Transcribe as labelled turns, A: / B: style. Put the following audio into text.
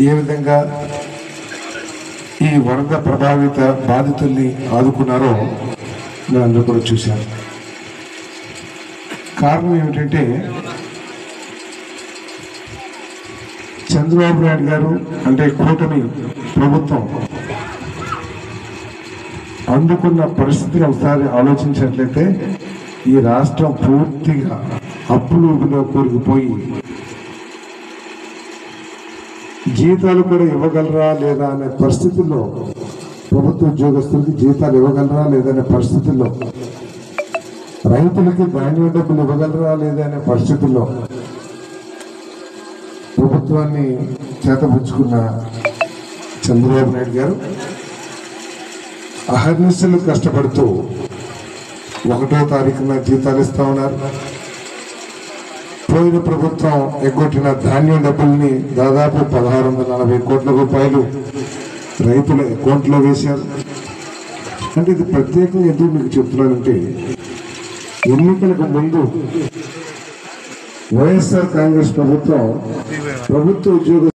A: ఏ విధంగా ఈ వరద ప్రభావిత బాధితుల్ని ఆదుకున్నారో నేను అందరూ కూడా చూశాను. కారణం ఏమిటంటే చంద్రబాబు నాయుడు గారు అంటే కూటమి ప్రభుత్వం అందుకున్న పరిస్థితిని ఒకసారి ఆలోచించినట్లయితే ఈ రాష్ట్రం పూర్తిగా అప్పులో కూరుకుపోయి జీతాలు కూడా ఇవ్వగలరా లేదా అనే పరిస్థితుల్లో, ప్రభుత్వ ఉద్యోగస్తులకి జీతాలు ఇవ్వగలరా లేదనే పరిస్థితుల్లో, రైతులకి ధాన్యం డబ్బులు ఇవ్వగలరా లేదా అనే పరిస్థితుల్లో ప్రభుత్వాన్ని చేతపుచ్చుకున్న చంద్రబాబు నాయుడు గారు అహర్నిశలు కష్టపడుతూ 1వ తారీఖున జీతాలు ఇస్తా ఉన్నారు. పోయిన ప్రభుత్వం ఎగ్గొట్టిన ధాన్యం డబ్బుల్ని దాదాపు 1640 కోట్ల రూపాయలు రైతుల అకౌంట్లో వేశారు. అంటే ఇది ప్రత్యేకంగా ఎందుకు మీకు చెప్తున్నానంటే, ఎన్నికలకు ముందు వైఎస్ఆర్ కాంగ్రెస్ ప్రభుత్వం ప్రభుత్వ ఉద్యోగ